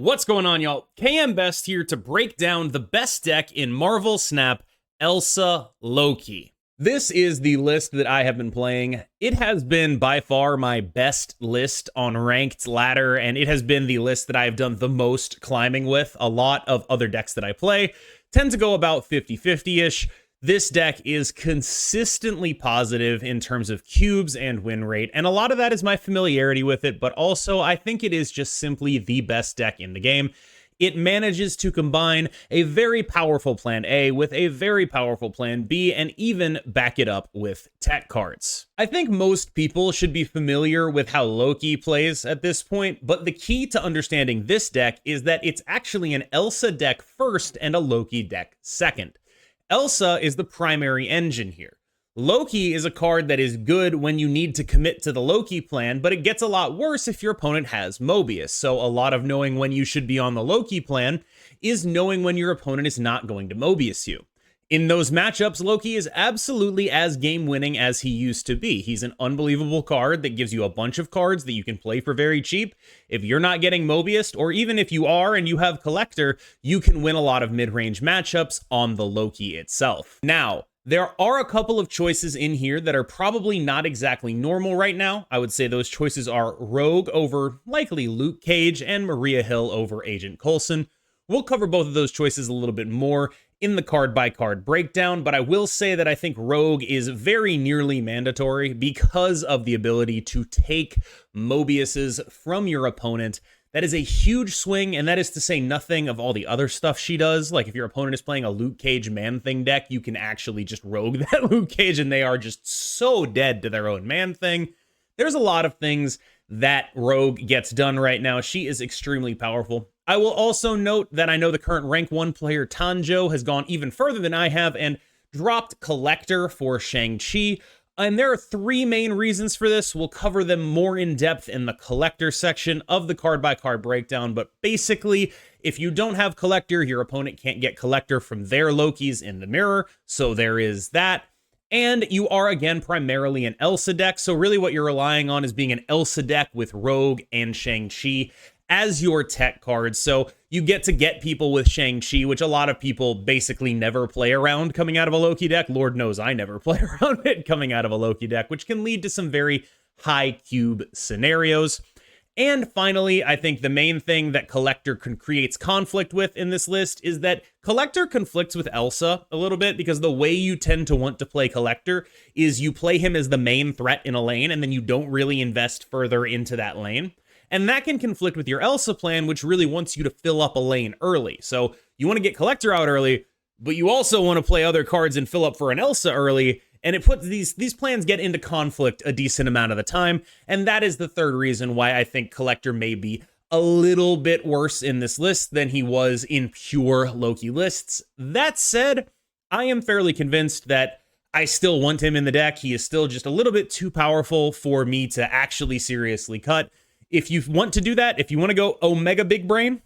What's going on, y'all? KM Best here to break down the best deck in Marvel Snap, Elsa Loki. This is the list that I have been playing. It has been by far my best list on ranked ladder, and it has been the list that I have done the most climbing with. A lot of other decks that I play tend to go about 50-50-ish. This deck is consistently positive in terms of cubes and win rate, and a lot of that is my familiarity with it, but also I think it is just simply the best deck in the game. It manages to combine a very powerful plan A with a very powerful plan B and even back it up with tech cards. I think most people should be familiar with how Loki plays at this point, but the key to understanding this deck is that it's actually an Elsa deck first and a Loki deck second. Elsa is the primary engine here. Loki is a card that is good when you need to commit to the Loki plan, but it gets a lot worse if your opponent has Mobius. So a lot of knowing when you should be on the Loki plan is knowing when your opponent is not going to Mobius you. In those matchups, Loki is absolutely as game-winning as he used to be. He's an unbelievable card that gives you a bunch of cards that you can play for very cheap. If you're not getting Mobiused, or even if you are and you have Collector, you can win a lot of mid-range matchups on the Loki itself. Now, there are a couple of choices in here that are probably not exactly normal right now. I would say those choices are Rogue over likely Luke Cage and Maria Hill over Agent Coulson. We'll cover both of those choices a little bit more in the card-by-card breakdown, but I will say that I think Rogue is very nearly mandatory because of the ability to take Mobiuses from your opponent. That is a huge swing, and that is to say nothing of all the other stuff she does. Like if your opponent is playing a Luke Cage Man-Thing deck, you can actually just Rogue that Luke Cage, and they are just so dead to their own Man-Thing. There's a lot of things that Rogue gets done right now. She is extremely powerful. I will also note that I know the current rank 1 player Tanjo has gone even further than I have and dropped Collector for Shang-Chi. And there are three main reasons for this. We'll cover them more in depth in the Collector section of the card-by-card breakdown. But basically, if you don't have Collector, your opponent can't get Collector from their Lokis in the mirror. So there is that. And you are, again, primarily an Elsa deck. So really what you're relying on is being an Elsa deck with Rogue and Shang-Chi as your tech cards. So you get to get people with Shang-Chi, which a lot of people basically never play around coming out of a Loki deck. Lord knows I never play around it coming out of a Loki deck, which can lead to some very high cube scenarios. And finally, I think the main thing that Collector creates conflict with in this list is that Collector conflicts with Elsa a little bit because the way you tend to want to play Collector is you play him as the main threat in a lane and then you don't really invest further into that lane. And that can conflict with your Elsa plan, which really wants you to fill up a lane early. So you want to get Collector out early, but you also want to play other cards and fill up for an Elsa early. And it puts these plans get into conflict a decent amount of the time. And that is the third reason why I think Collector may be a little bit worse in this list than he was in pure Loki lists. That said, I am fairly convinced that I still want him in the deck. He is still just a little bit too powerful for me to actually seriously cut. If you want to do that, if you want to go Omega Big Brain,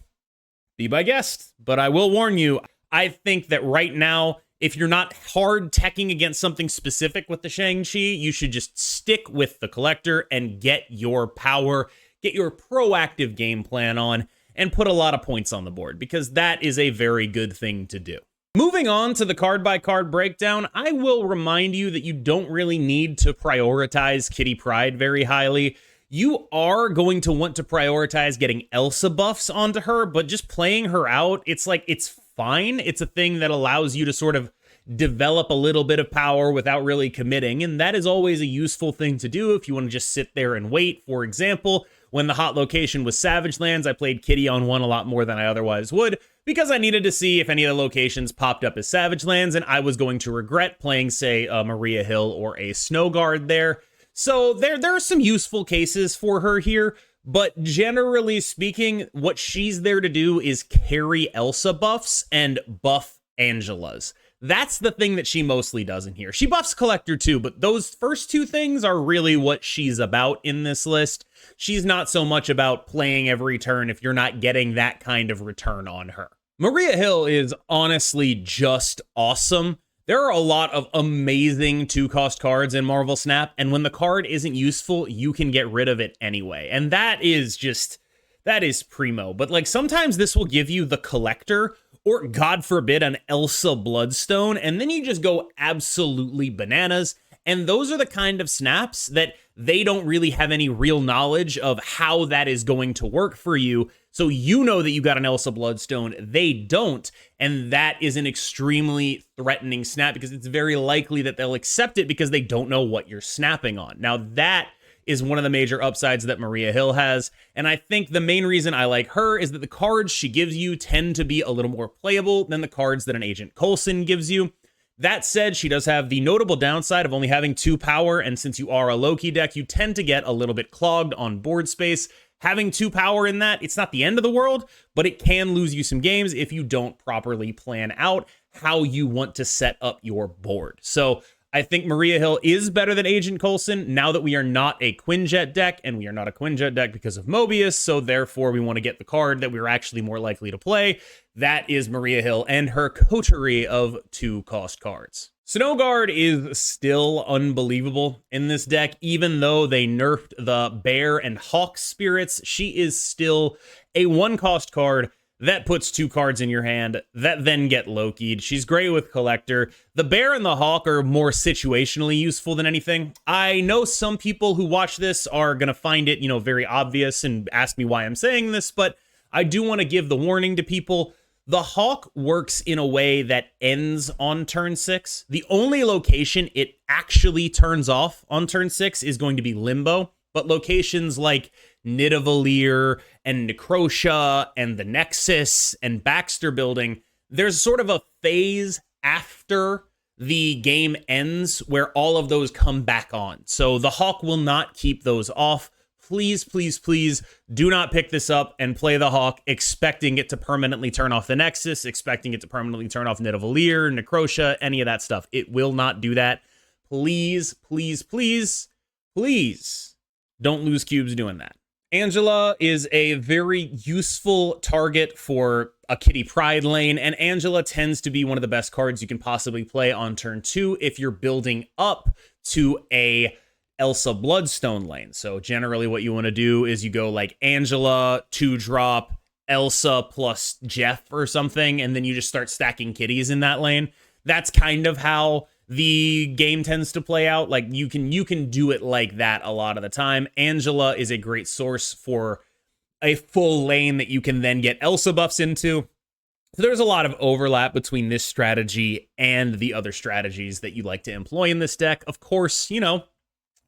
be my guest. But I will warn you, I think that right now, if you're not hard teching against something specific with the Shang-Chi, you should just stick with the Collector and get your power, get your proactive game plan on, and put a lot of points on the board, because that is a very good thing to do. Moving on to the card-by-card breakdown, I will remind you that you don't really need to prioritize Kitty Pryde very highly. You are going to want to prioritize getting Elsa buffs onto her, but just playing her out, it's fine. It's a thing that allows you to sort of develop a little bit of power without really committing, and that is always a useful thing to do if you want to just sit there and wait. For example, when the hot location was Savage Lands, I played Kitty on one a lot more than I otherwise would, because I needed to see if any of the locations popped up as Savage Lands, and I was going to regret playing, say, a Maria Hill or a Snow Guard there. So there are some useful cases for her here, but generally speaking, what she's there to do is carry Elsa buffs and buff Angela's. That's the thing that she mostly does in here. She buffs Collector too, but those first two things are really what she's about in this list. She's not so much about playing every turn if you're not getting that kind of return on her. Maria Hill is honestly just awesome. There are a lot of amazing 2-cost cards in Marvel Snap, and when the card isn't useful, you can get rid of it anyway. And that is just, that is primo. But like sometimes this will give you the Collector, or God forbid, an Elsa Bloodstone, and then you just go absolutely bananas. And those are the kind of snaps that they don't really have any real knowledge of how that is going to work for you. So you know that you got an Elsa Bloodstone, they don't, and that is an extremely threatening snap because it's very likely that they'll accept it because they don't know what you're snapping on. Now that is one of the major upsides that Maria Hill has, and I think the main reason I like her is that the cards she gives you tend to be a little more playable than the cards that an Agent Coulson gives you. That said, she does have the notable downside of only having 2 power, and since you are a Loki deck, you tend to get a little bit clogged on board space. Having 2 power in that, it's not the end of the world, but it can lose you some games if you don't properly plan out how you want to set up your board. So I think Maria Hill is better than Agent Coulson now that we are not a Quinjet deck, and we are not a Quinjet deck because of Mobius, so therefore we want to get the card that we're actually more likely to play. That is Maria Hill and her coterie of 2-cost cards. Snowguard is still unbelievable in this deck, even though they nerfed the Bear and Hawk spirits. She is still a 1-cost card that puts 2 cards in your hand that then get Loki'd. She's great with Collector. The Bear and the Hawk are more situationally useful than anything. I know some people who watch this are going to find it, very obvious and ask me why I'm saying this, but I do want to give the warning to people. The Hawk works in a way that ends on turn 6. The only location it actually turns off on turn 6 is going to be Limbo, but locations like Nidavellir and Necrotia and the Nexus and Baxter Building, there's sort of a phase after the game ends where all of those come back on. So the Hawk will not keep those off. Please, please, please do not pick this up and play the Hawk expecting it to permanently turn off the Nexus, expecting it to permanently turn off Nidavellir, Necrotia, any of that stuff. It will not do that. Please, please, please, please don't lose cubes doing that. Angela is a very useful target for a Kitty Pryde lane, and Angela tends to be one of the best cards you can possibly play on turn 2 if you're building up to a Elsa Bloodstone lane. So generally what you want to do is you go like Angela, 2-drop, Elsa plus Jeff or something, and then you just start stacking kitties in that lane. That's kind of how the game tends to play out. Like you can do it like that a lot of the time. Angela is a great source for a full lane that you can then get Elsa buffs into. So there's a lot of overlap between this strategy and the other strategies that you like to employ in this deck. Of course,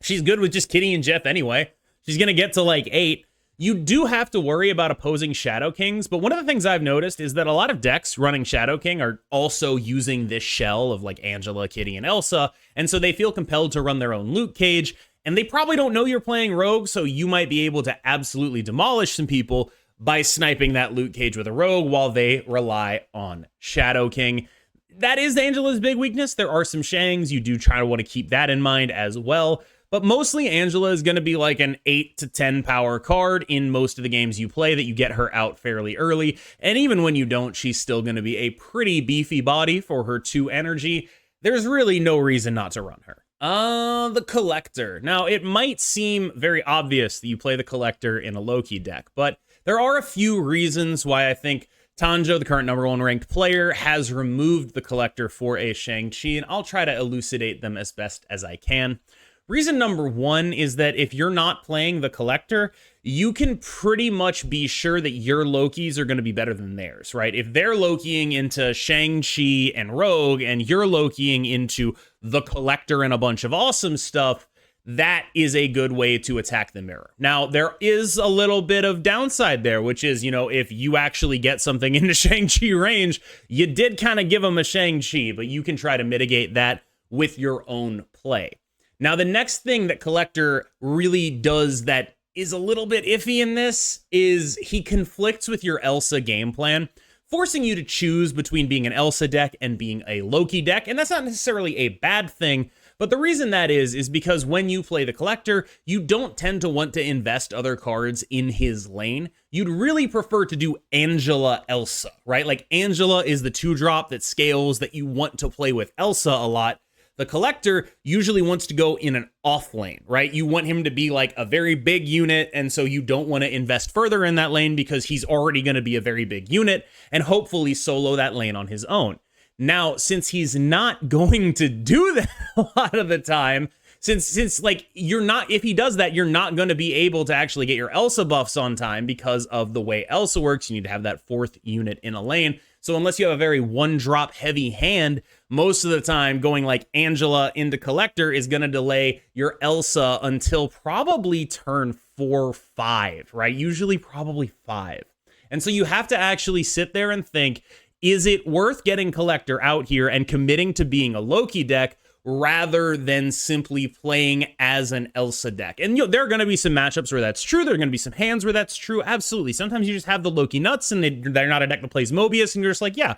she's good with just Kitty and Jeff anyway. She's going to get to like 8. You do have to worry about opposing Shadow Kings, but one of the things I've noticed is that a lot of decks running Shadow King are also using this shell of like Angela, Kitty, and Elsa, and so they feel compelled to run their own loot cage, and they probably don't know you're playing Rogue, so you might be able to absolutely demolish some people by sniping that loot cage with a Rogue while they rely on Shadow King. That is Angela's big weakness. There are some Shangs. You do try to want to keep that in mind as well. But mostly Angela is going to be like an 8 to 10 power card in most of the games you play that you get her out fairly early. And even when you don't, she's still going to be a pretty beefy body for her 2 energy. There's really no reason not to run her. The Collector. Now, it might seem very obvious that you play the Collector in a Loki deck, but there are a few reasons why I think Tanjo, the current #1 ranked player, has removed the Collector for a Shang-Chi, and I'll try to elucidate them as best as I can. Reason number 1 is that if you're not playing the Collector, you can pretty much be sure that your Lokis are going to be better than theirs, right? If they're Lokiing into Shang-Chi and Rogue, and you're Lokiing into the Collector and a bunch of awesome stuff, that is a good way to attack the mirror. Now, there is a little bit of downside there, which is, if you actually get something into Shang-Chi range, you did kind of give them a Shang-Chi, but you can try to mitigate that with your own play. Now, the next thing that Collector really does that is a little bit iffy in this is he conflicts with your Elsa game plan, forcing you to choose between being an Elsa deck and being a Loki deck. And that's not necessarily a bad thing, but the reason that is because when you play the Collector, you don't tend to want to invest other cards in his lane. You'd really prefer to do Angela Elsa, right? Like Angela is the 2-drop that scales that you want to play with Elsa a lot. The Collector usually wants to go in an off lane, right? You want him to be like a very big unit, and so you don't want to invest further in that lane because he's already going to be a very big unit and hopefully solo that lane on his own. Now, since he's not going to do that a lot of the time, since like you're not, if he does that, you're not going to be able to actually get your Elsa buffs on time because of the way Elsa works. You need to have that fourth unit in a lane. So unless you have a very one-drop heavy hand, most of the time going like Angela into Collector is going to delay your Elsa until probably turn 4, 5, right? Usually probably 5. And so you have to actually sit there and think, is it worth getting Collector out here and committing to being a Loki deck rather than simply playing as an Elsa deck? And there are going to be some matchups where that's true. There are going to be some hands where that's true. Absolutely. Sometimes you just have the Loki nuts and they're not a deck that plays Mobius and you're just like, yeah,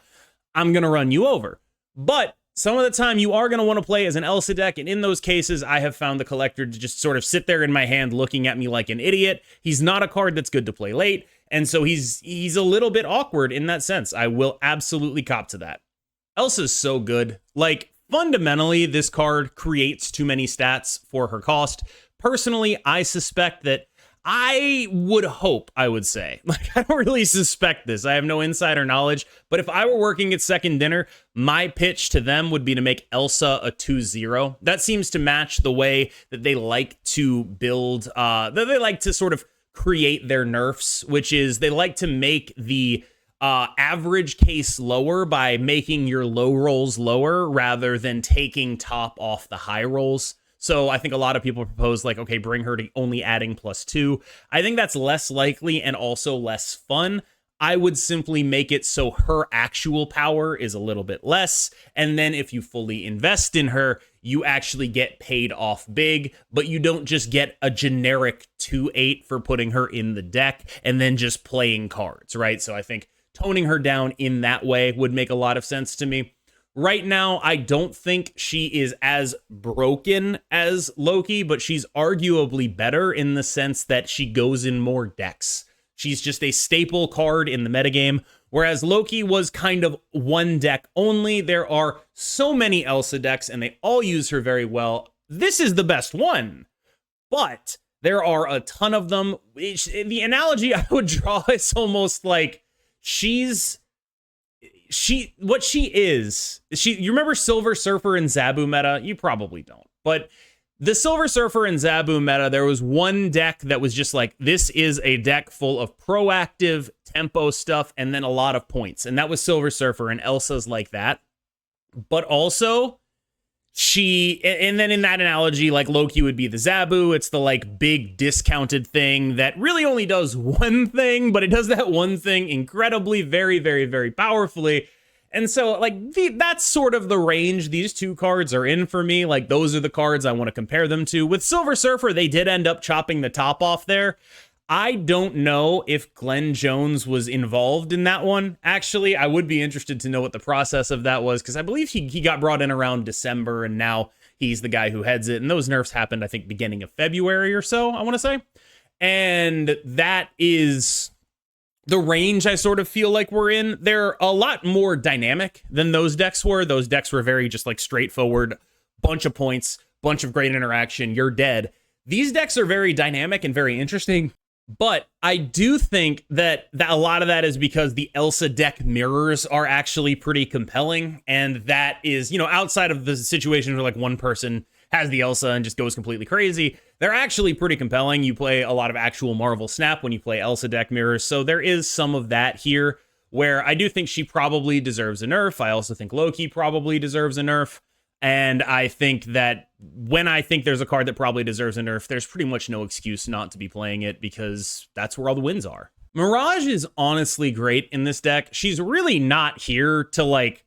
I'm going to run you over. But some of the time you are going to want to play as an Elsa deck. And in those cases, I have found the Collector to just sort of sit there in my hand looking at me like an idiot. He's not a card that's good to play late. And so he's a little bit awkward in that sense. I will absolutely cop to that. Elsa's so good. Like, fundamentally, this card creates too many stats for her cost. Personally, I suspect that I would say, like, I don't really suspect this. I have no insider knowledge, but if I were working at Second Dinner, my pitch to them would be to make Elsa a 2-0. That seems to match the way that they like to build, that they like to sort of create their nerfs, which is they like to make the average case lower by making your low rolls lower rather than taking top off the high rolls. So I think a lot of people propose like, okay, bring her to only adding +2. I think that's less likely and also less fun. I would simply make it so her actual power is a little bit less. And then if you fully invest in her, you actually get paid off big, but you don't just get a generic 2/8 for putting her in the deck and then just playing cards, right? So I think toning her down in that way would make a lot of sense to me. Right now, I don't think she is as broken as Loki, but she's arguably better in the sense that she goes in more decks. She's just a staple card in the metagame, whereas Loki was kind of one deck only. There are so many Elsa decks, and they all use her very well. This is the best one, but there are a ton of them. The analogy I would draw is almost like you remember Silver Surfer and Zabu meta? You probably don't, but the Silver Surfer and Zabu meta, there was one deck that was just like, this is a deck full of proactive tempo stuff and then a lot of points. And that was Silver Surfer, and Elsa's like that. But also, and then in that analogy, like Loki would be the Zabu. It's the like big discounted thing that really only does one thing, but it does that one thing incredibly, very, very, very powerfully. And so, like, that's sort of the range these two cards are in for me. Like, those are the cards I want to compare them to. With Silver Surfer, they did end up chopping the top off there. I don't know if Glenn Jones was involved in that one. Actually, I would be interested to know what the process of that was, because I believe he got brought in around December, and now he's the guy who heads it. And those nerfs happened, I think, beginning of February or so, I want to say. And that is the range I sort of feel like we're in. They're a lot more dynamic than those decks were. Those decks were very just like straightforward, bunch of points, bunch of great interaction, you're dead. These decks are very dynamic and very interesting, but I do think that a lot of that is because the Elsa deck mirrors are actually pretty compelling, and that is, outside of the situation where like one person has the Elsa and just goes completely crazy, they're actually pretty compelling. You play a lot of actual Marvel Snap when you play Elsa deck mirrors, so there is some of that here where I do think she probably deserves a nerf. I also think Loki probably deserves a nerf, and I think that when I think there's a card that probably deserves a nerf, there's pretty much no excuse not to be playing it, because that's where all the wins are. Mirage is honestly great in this deck. She's really not here to like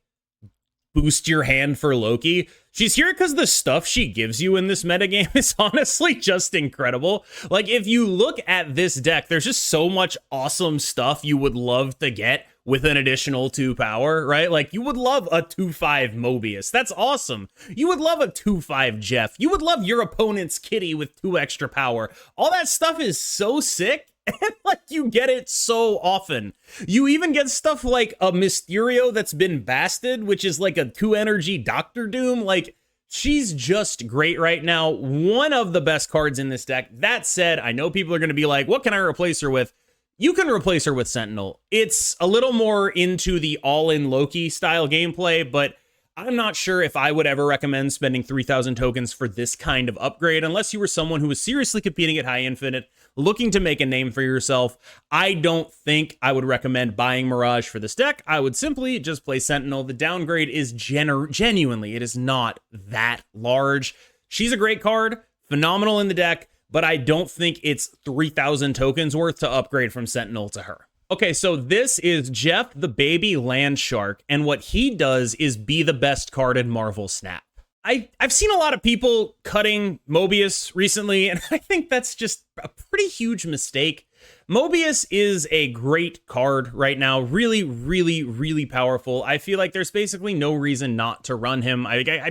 boost your hand for Loki. She's here because the stuff she gives you in this metagame is honestly just incredible. Like, if you look at this deck, there's just so much awesome stuff you would love to get with an additional 2 power, right? Like, you would love a 2/5 Mobius. That's awesome. You would love a 2/5 Jeff. You would love your opponent's Kitty with 2 extra power. All that stuff is so sick. And like, you get it so often. You even get stuff like a Mysterio that's been basted, which is like a 2 energy Doctor Doom. Like, She's just great right now. One of the best cards in this deck. That said, I know people are going to be like, what can I replace her with? You can replace her with Sentinel. It's a little more into the all-in Loki style gameplay, but I'm not sure if I would ever recommend spending 3,000 tokens for this kind of upgrade unless you were someone who was seriously competing at high infinite, looking to make a name for yourself. I don't think I would recommend buying Mirage for this deck. I would simply just play Sentinel. The downgrade is genuinely, it is not that large. She's a great card, phenomenal in the deck, but I don't think it's 3,000 tokens worth to upgrade from Sentinel to her. Okay, so this is Jeff the Baby Land Shark, and what he does is be the best card in Marvel Snap. I've seen a lot of people cutting Mobius recently, and I think that's just a pretty huge mistake. Mobius is a great card right now, really, really, really powerful. I feel like there's basically no reason not to run him.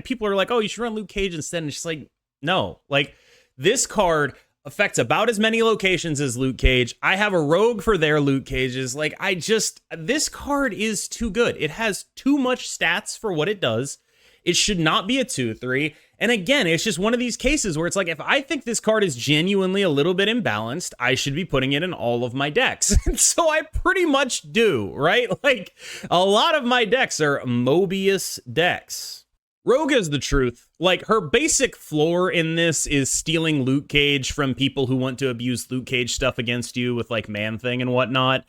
People are like, oh, you should run Luke Cage instead, and it's just like, no. Like, this card affects about as many locations as Luke Cage. I have a rogue for their Luke Cages. Like, this card is too good. It has too much stats for what it does. It should not be a 2/3. And again, it's just one of these cases where it's like, if I think this card is genuinely a little bit imbalanced, I should be putting it in all of my decks. And so I pretty much do, right? Like, a lot of my decks are Mobius decks. Rogue is the truth. Like, her basic floor in this is stealing Luke Cage from people who want to abuse Luke Cage stuff against you with, like, Man-Thing and whatnot,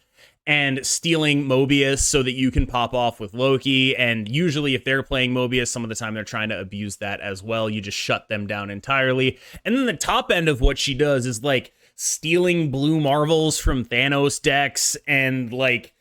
and stealing Mobius so that you can pop off with Loki. And usually if they're playing Mobius, some of the time they're trying to abuse that as well. You just shut them down entirely. And then the top end of what she does is, like, stealing blue Marvels from Thanos decks and, like,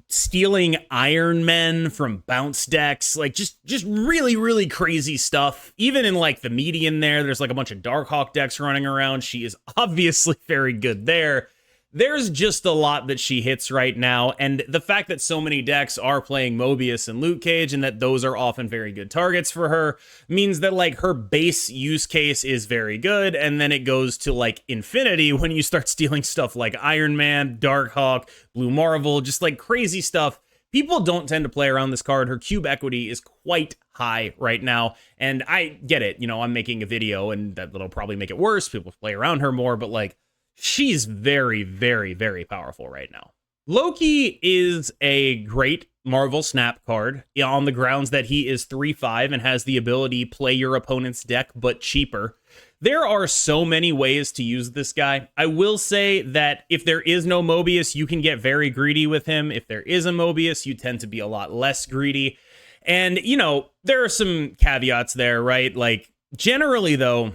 stealing Iron Men from bounce decks, like just really, really crazy stuff. Even in, like, the median there's like a bunch of Darkhawk decks running around. She is obviously very good there. There's just a lot that she hits right now, and the fact that so many decks are playing Mobius and Luke Cage, and that those are often very good targets for her, means that, like, her base use case is very good, and then it goes to, like, infinity when you start stealing stuff like Iron Man, Darkhawk, Blue Marvel, just, like, crazy stuff. People don't tend to play around this card. Her cube equity is quite high right now, and I get it. You know, I'm making a video, and that'll probably make it worse. People play around her more, but, like, she's very, very, very powerful right now. Loki is a great Marvel Snap card on the grounds that he is 3/5 and has the ability play your opponent's deck, but cheaper. There are so many ways to use this guy. I will say that if there is no Mobius, you can get very greedy with him. If there is a Mobius, you tend to be a lot less greedy. And, you know, there are some caveats there, right? Like, generally, though,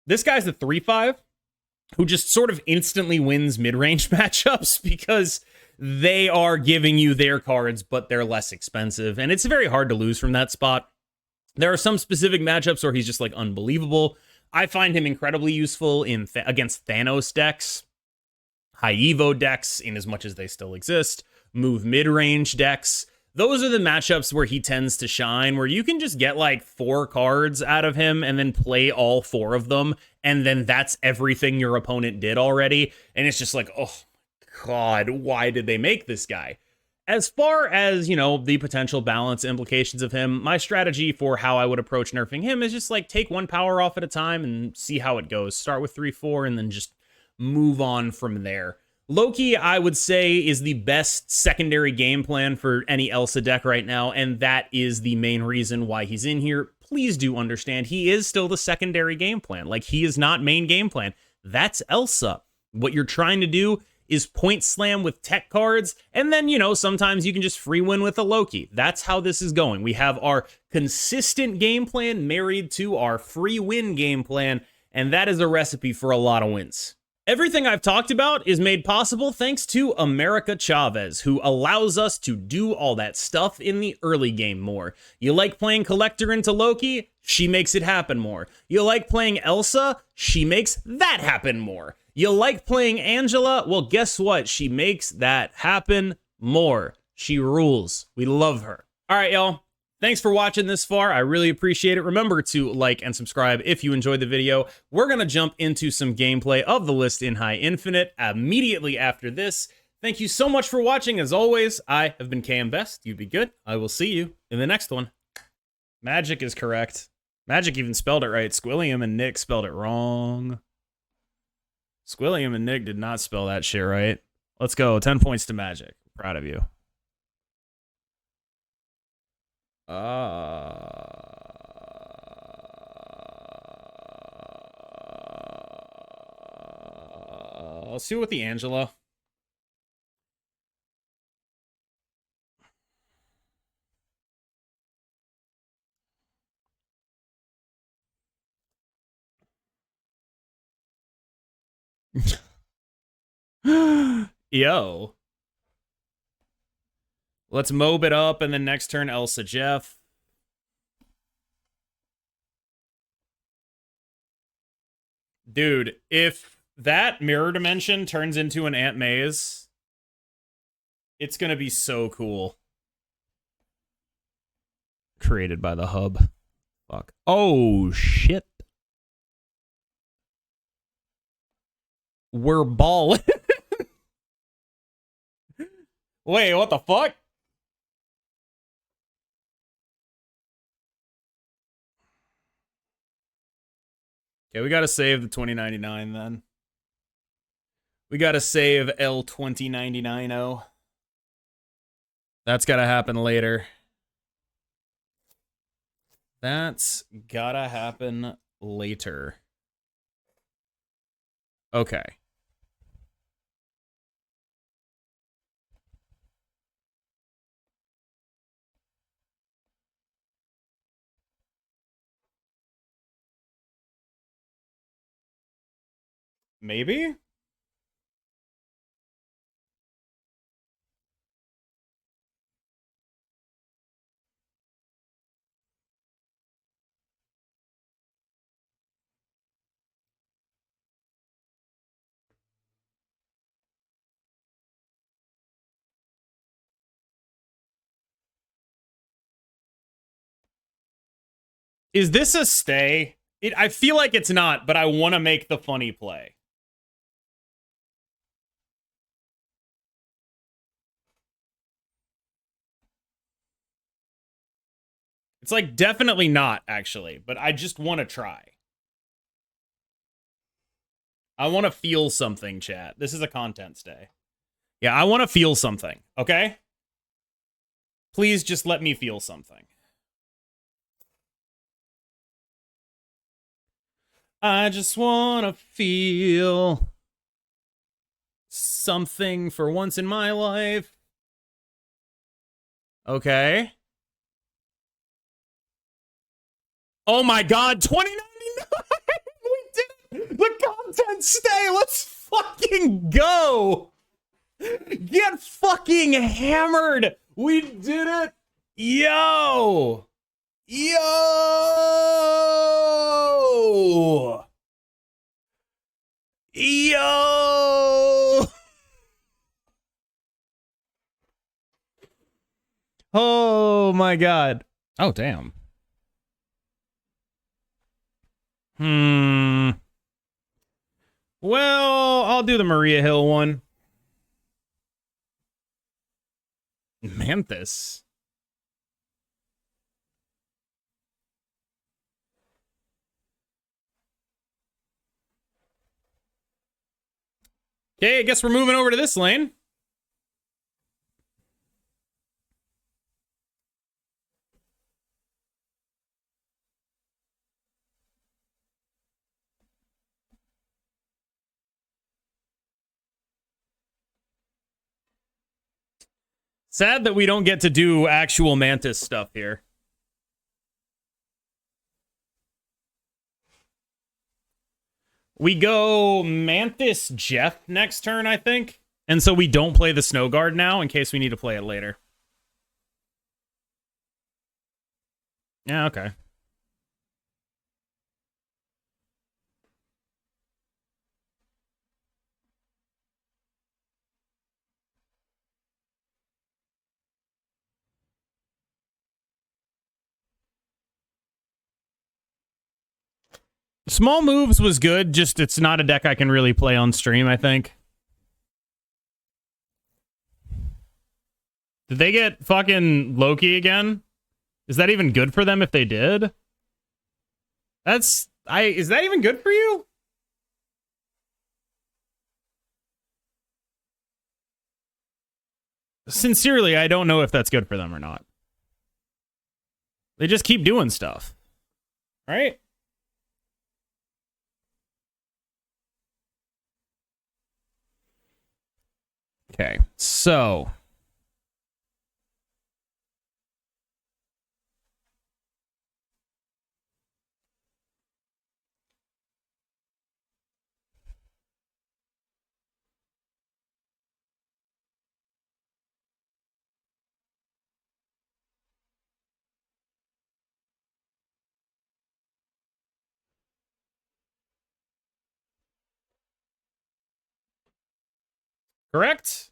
this guy's a 3/5. Who just sort of instantly wins mid-range matchups because they are giving you their cards, but they're less expensive. And it's very hard to lose from that spot. There are some specific matchups where he's just, like, unbelievable. I find him incredibly useful against Thanos decks, high Evo decks, in as much as they still exist, move mid-range decks. Those are the matchups where he tends to shine, where you can just get, like, 4 cards out of him and then play all 4 of them, and then that's everything your opponent did already. And it's just like, oh, God, why did they make this guy? As far as, you know, the potential balance implications of him, my strategy for how I would approach nerfing him is just, like, take 1 power off at a time and see how it goes. Start with 3/4 and then just move on from there. Loki, I would say, is the best secondary game plan for any Elsa deck right now, and that is the main reason why he's in here. Please do understand, he is still the secondary game plan. Like, he is not main game plan. That's Elsa. What you're trying to do is point slam with tech cards, and then, you know, sometimes you can just free win with a Loki. That's how this is going. We have our consistent game plan married to our free win game plan, and that is a recipe for a lot of wins. Everything I've talked about is made possible thanks to America Chavez, who allows us to do all that stuff in the early game more. You like playing Collector into Loki? She makes it happen more. You like playing Elsa? She makes that happen more. You like playing Angela? Well, guess what? She makes that happen more. She rules. We love her. All right, y'all. Thanks for watching this far. I really appreciate it. Remember to like and subscribe if you enjoyed the video. We're going to jump into some gameplay of the list in High Infinite immediately after this. Thank you so much for watching. As always, I have been KM Best. You be good. I will see you in the next one. Magic is correct. Magic even spelled it right. Squilliam and Nick spelled it wrong. Squilliam and Nick did not spell that shit right. Let's go. 10 points to Magic. Proud of you. I'll see what the Angela. Yo. Let's mob it up, and then next turn, Elsa Jeff. Dude, if that mirror dimension turns into an Aunt May's, it's gonna be so cool. Created by the hub. Fuck. Oh, shit. We're balling. Wait, what the fuck? Okay, we gotta save the 2099 then. We gotta save L2099-0. That's gotta happen later. That's gotta happen later. Okay. Maybe? Is this a stay? I feel like it's not, but I want to make the funny play. It's like definitely not, actually, but I just want to try. I want to feel something, chat. This is a content stay. Yeah, I want to feel something, okay? Please just let me feel something. I just want to feel something for once in my life. Okay. Oh my god, 2099! We did it! The content stay! Let's fucking go! Get fucking hammered! We did it! Yo! Yo! Yo! Oh my god. Oh, damn. Well, I'll do the Maria Hill one. Manthus. Okay, I guess we're moving over to this lane. Sad that we don't get to do actual Mantis stuff here. We go Mantis Jeff next turn, I think. And so we don't play the Snow Guard now in case we need to play it later. Yeah, okay. Small Moves was good, just it's not a deck I can really play on stream, I think. Did they get fucking Loki again? Is that even good for them if they did? Is that even good for you? Sincerely, I don't know if that's good for them or not. They just keep doing stuff. Right? Okay, so correct?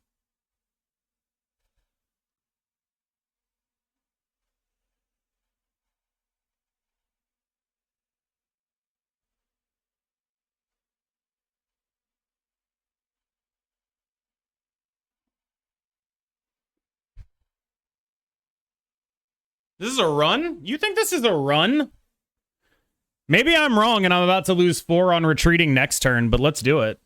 This is a run? You think this is a run? Maybe I'm wrong and I'm about to lose 4 on retreating next turn, but let's do it.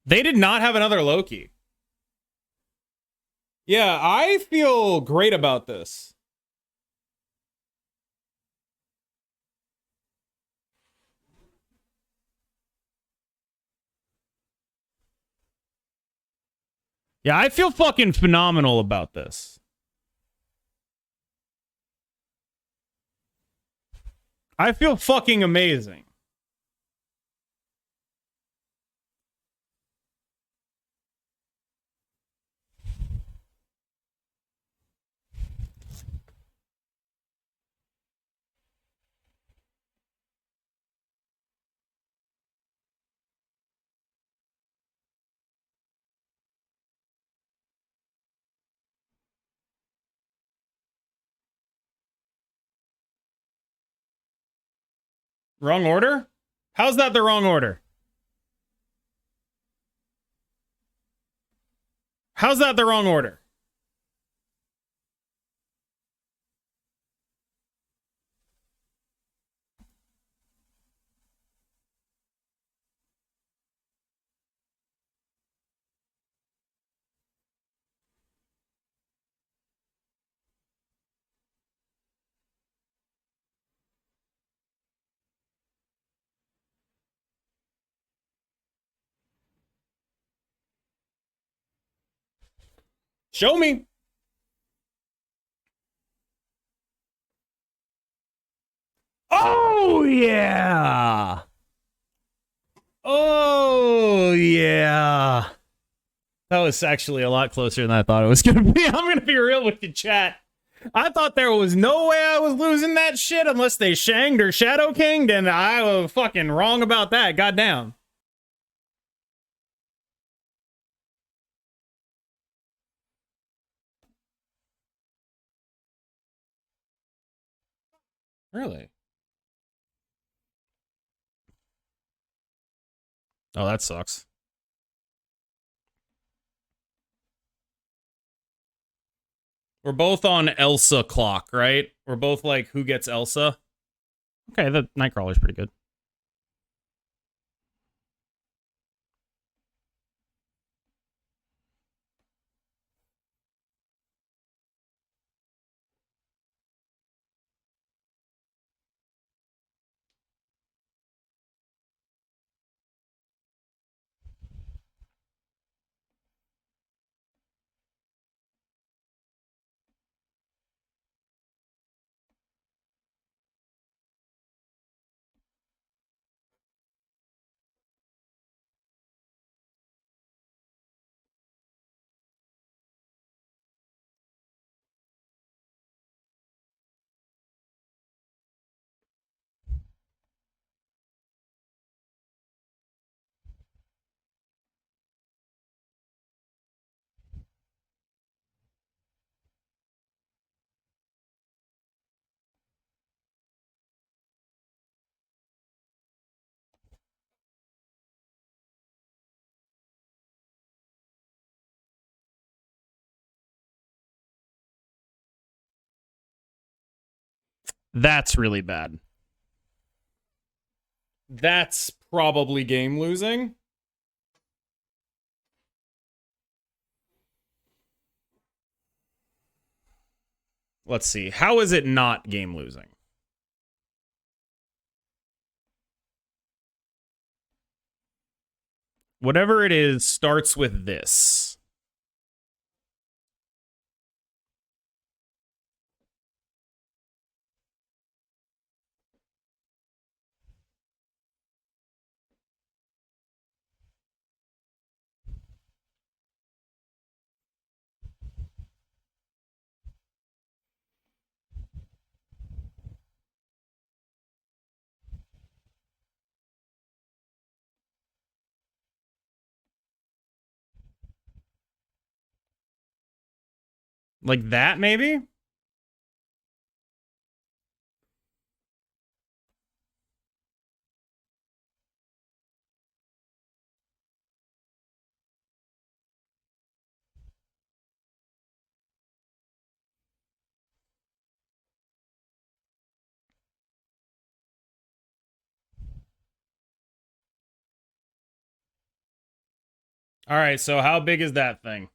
They did not have another Loki. Yeah, I feel great about this. Yeah, I feel fucking phenomenal about this. I feel fucking amazing. Wrong order? How's that the wrong order? How's that the wrong order? Show me. Oh, yeah. Oh, yeah. That was actually a lot closer than I thought it was going to be. I'm going to be real with you, chat. I thought there was no way I was losing that shit unless they shanged or Shadow Kinged, and I was fucking wrong about that. Goddamn. Really? Oh, that sucks. We're both on Elsa clock, right? We're both like, who gets Elsa? Okay, the Nightcrawler's pretty good. That's really bad. That's probably game losing. Let's see. How is it not game losing? Whatever it is starts with this. Like that, maybe? All right, so how big is that thing?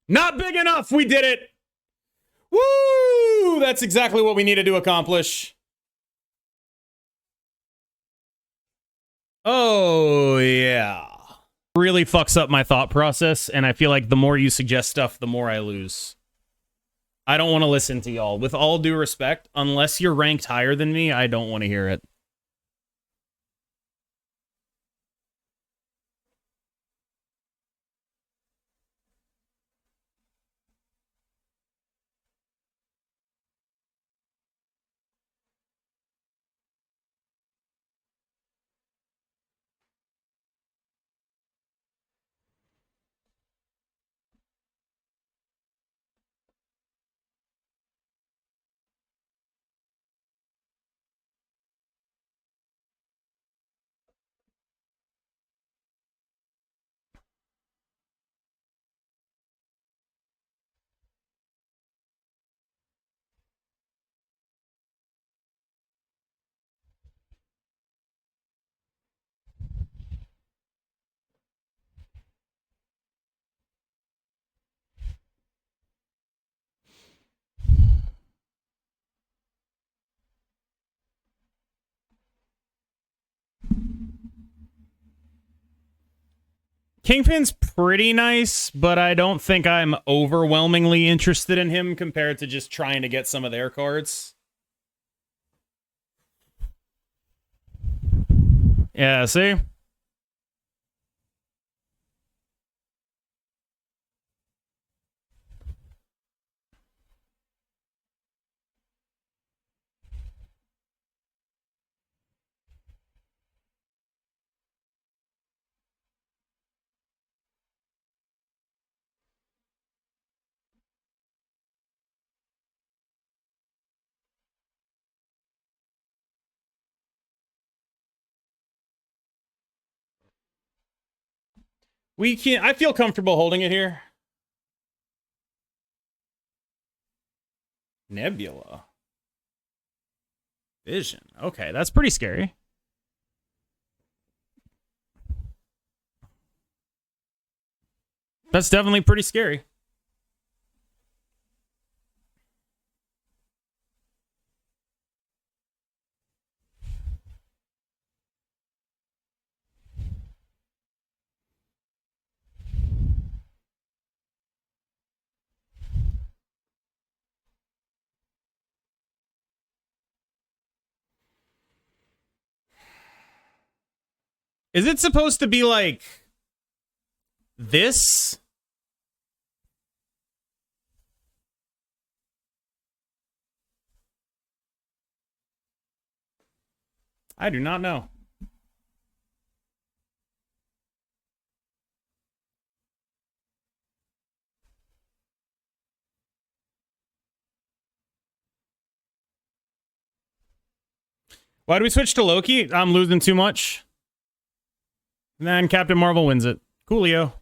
Not big enough! We did it! Woo! That's exactly what we needed to accomplish. Oh, yeah. Really fucks up my thought process, and I feel like the more you suggest stuff, the more I lose. I don't want to listen to y'all. With all due respect, unless you're ranked higher than me, I don't want to hear it. Kingpin's pretty nice, but I don't think I'm overwhelmingly interested in him compared to just trying to get some of their cards. Yeah, see? We can't. I feel comfortable holding it here. Nebula. Vision. Okay, that's pretty scary. That's definitely pretty scary. Is it supposed to be like this? I do not know. Why do we switch to Loki? I'm losing too much. And then Captain Marvel wins it. Coolio.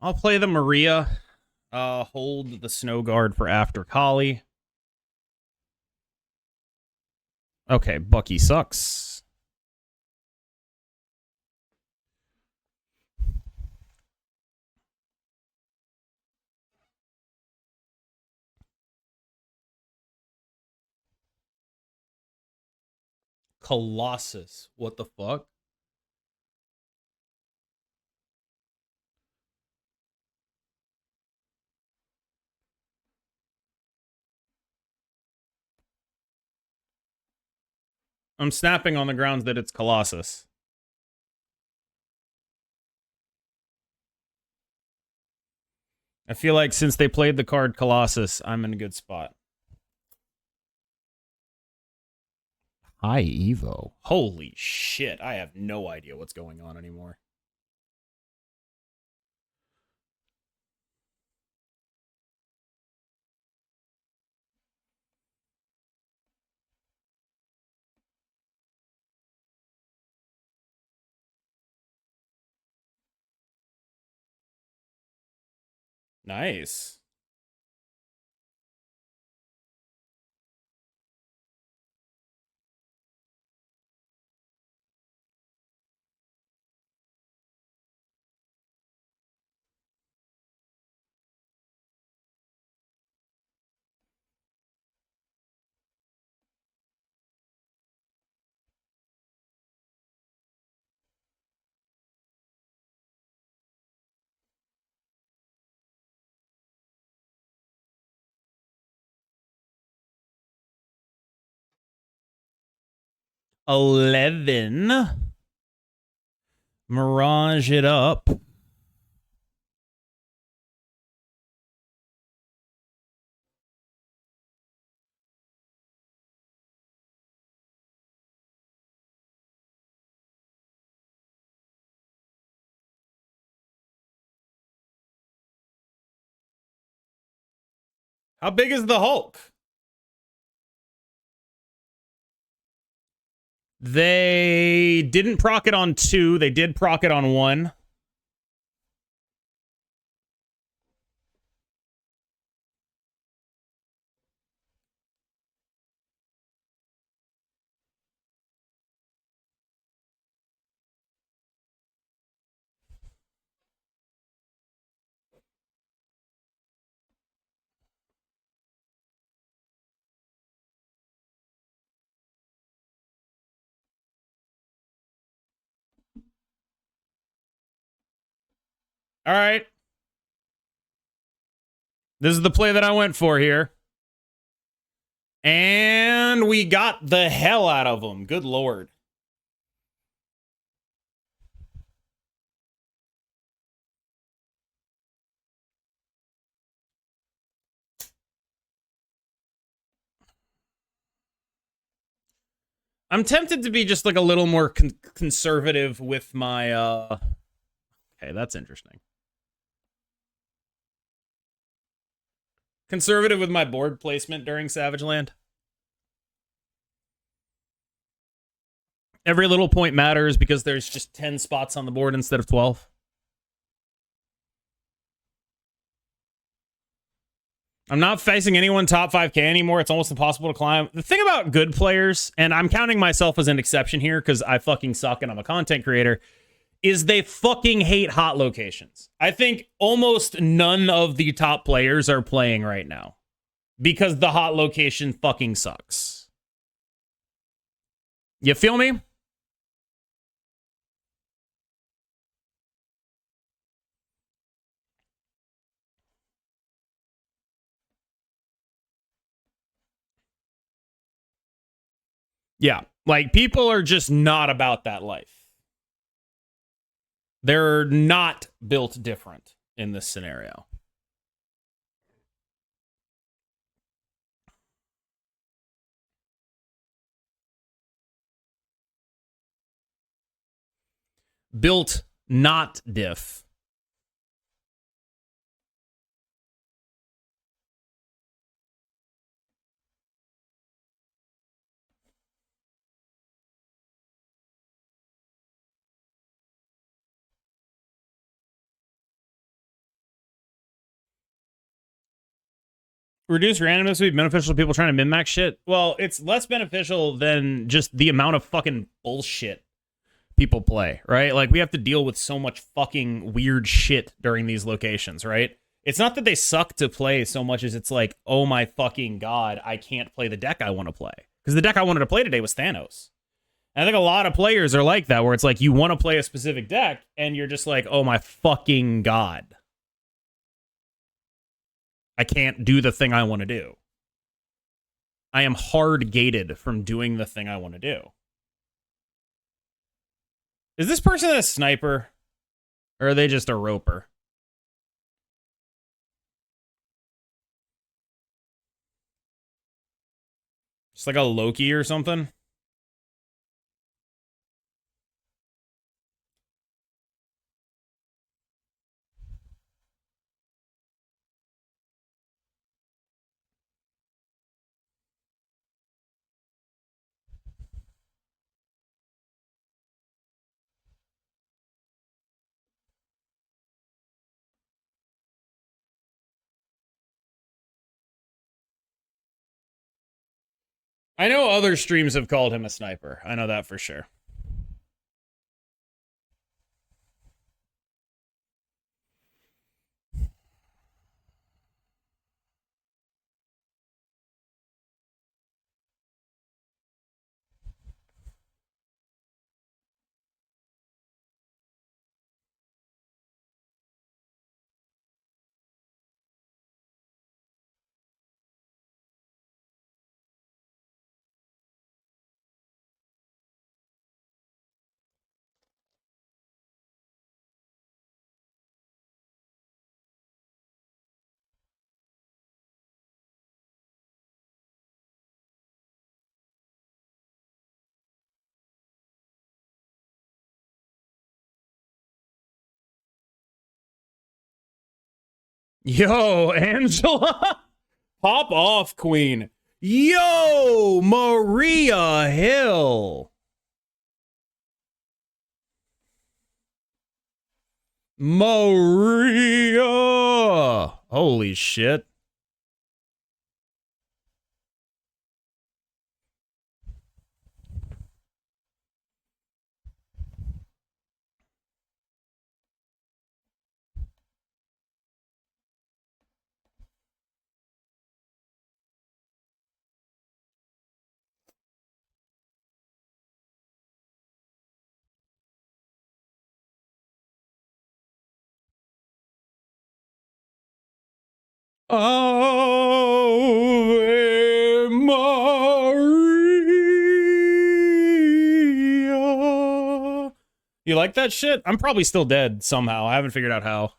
I'll play the Maria. Hold the Snow Guard for after Kali. Okay, Bucky sucks. Colossus. What the fuck? I'm snapping on the grounds that it's Colossus. I feel like since they played the card Colossus, I'm in a good spot. High Evo. Holy shit. I have no idea what's going on anymore. Nice. $11. Mirage it up. How big is the Hulk? They didn't proc it on 2. They did proc it on 1. All right. This is the play that I went for here. And we got the hell out of them. Good lord. I'm tempted to be just like a little more conservative with my Okay, that's interesting. Conservative with my board placement during Savage Land. Every little point matters because there's just 10 spots on the board instead of 12. I'm not facing anyone top 5K anymore. It's almost impossible to climb. The thing about good players, and I'm counting myself as an exception here because I fucking suck and I'm a content creator, is they fucking hate hot locations. I think almost none of the top players are playing right now because the hot location fucking sucks. You feel me? Yeah. Like, people are just not about that life. They're not built different in this scenario. Built not diff. Reduce randomness would be beneficial to people trying to min-max shit. Well, it's less beneficial than just the amount of fucking bullshit people play, right? Like, we have to deal with so much fucking weird shit during these locations, right? It's not that they suck to play so much as it's like, oh my fucking god, I can't play the deck I want to play. Because the deck I wanted to play today was Thanos. And I think a lot of players are like that, where it's like, you want to play a specific deck, and you're just like, oh my fucking god, I can't do the thing I want to do. I am hard gated from doing the thing I want to do. Is this person a sniper? Or are they just a roper? Just like a Loki or something? I know other streams have called him a sniper. I know that for sure. Yo, Angela. Pop off, queen. Yo, Maria Hill. Maria. Holy shit. Ave Maria. You like that shit? I'm probably still dead somehow. I haven't figured out how.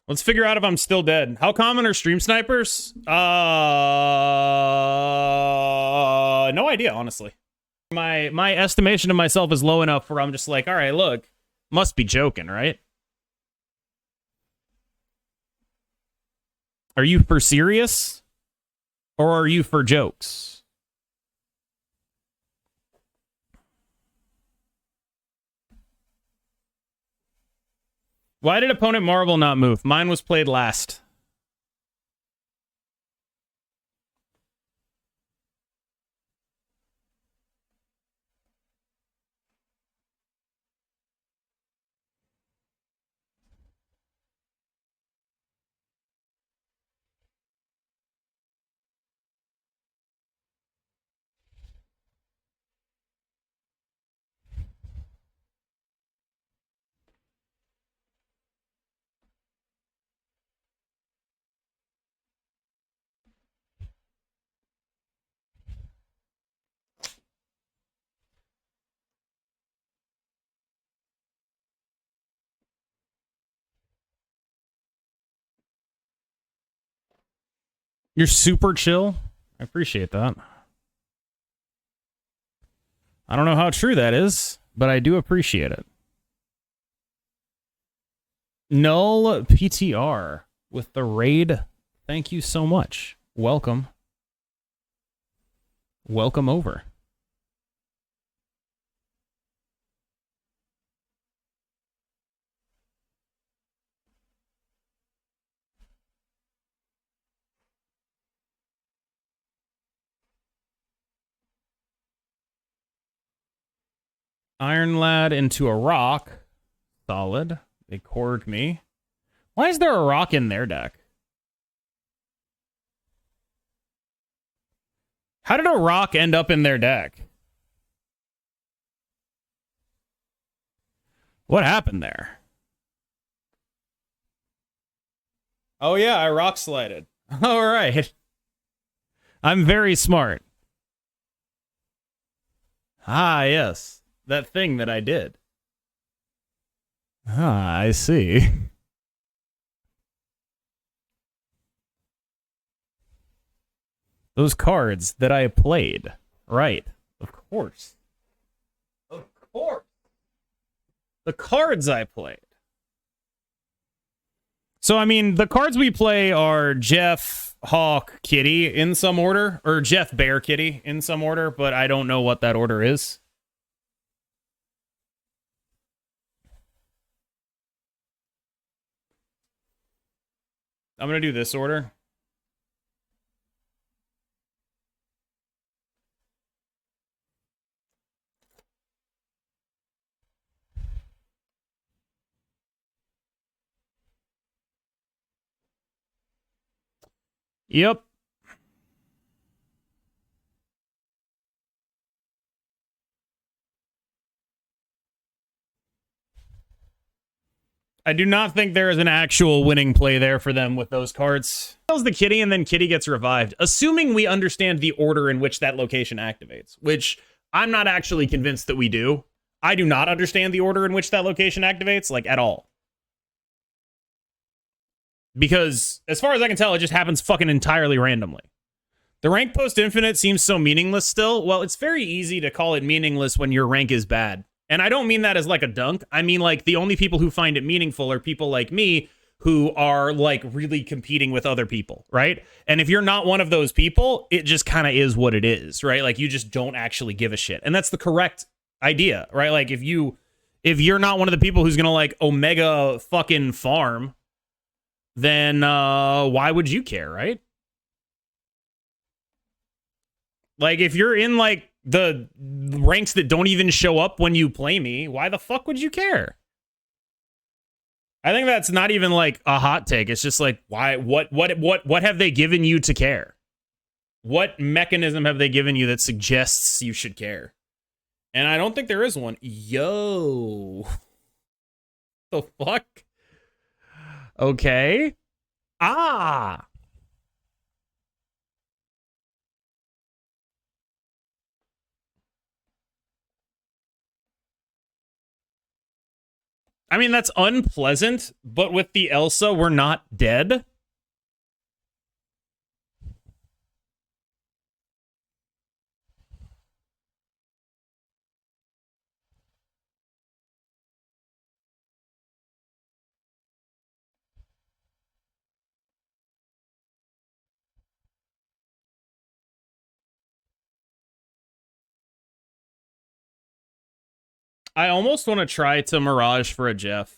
Let's figure out if I'm still dead. How common are stream snipers? No idea, honestly. My estimation of myself is low enough where I'm just like, all right, look, must be joking, right? Are you for serious? Or are you for jokes? Why did opponent Marvel not move? Mine was played last. You're super chill. I appreciate that. I don't know how true that is, but I do appreciate it. Null PTR with the raid. Thank you so much. Welcome. Welcome over. Iron Lad into a rock. Solid. They cored me. Why is there a rock in their deck? How did a rock end up in their deck? What happened there? Oh yeah, I rock slided. All right. I'm very smart. Ah, yes. That thing that I did. Ah, I see. Those cards that I played. Right. Of course. Of course. The cards I played. So, I mean, the cards we play are Jeff, Hawk, Kitty in some order, or Jeff, Bear, Kitty in some order, but I don't know what that order is. I'm going to do this order. Yep. I do not think there is an actual winning play there for them with those cards. Kills the Kitty and then Kitty gets revived, assuming we understand the order in which that location activates, which I'm not actually convinced that we do. I do not understand the order in which that location activates, like, at all. Because, as far as I can tell, it just happens fucking entirely randomly. The rank post infinite seems so meaningless still. Well, it's very easy to call it meaningless when your rank is bad. And I don't mean that as like a dunk. I mean like the only people who find it meaningful are people like me who are like really competing with other people, right? And if you're not one of those people, it just kind of is what it is, right? Like you just don't actually give a shit. And that's the correct idea, right? Like if you're not one of the people who's gonna like Omega fucking farm, then why would you care, right? Like if you're in like the ranks that don't even show up when you play me, why the fuck would you care? I think that's not even like a hot take. It's just like, why? What have they given you to care? What mechanism have they given you that suggests you should care? And I don't think there is one. Yo, the fuck? Okay. Ah. I mean, that's unpleasant, but with the Elsa, we're not dead. I almost want to try to Mirage for a Jeff.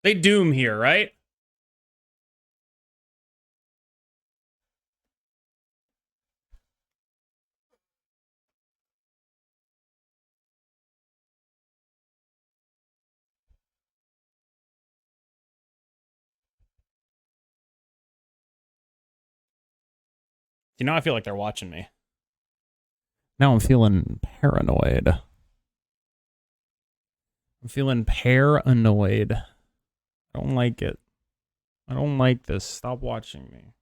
They doom here, right? You know, I feel like they're watching me. Now I'm feeling paranoid. I'm feeling paranoid. I don't like it. I don't like this. Stop watching me.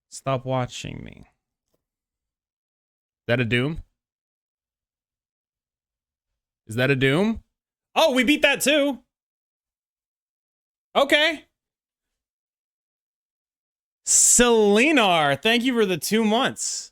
Stop watching me. Is that a doom? Is that a doom? Oh, we beat that too. Okay. Selinar, thank you for the 2 months.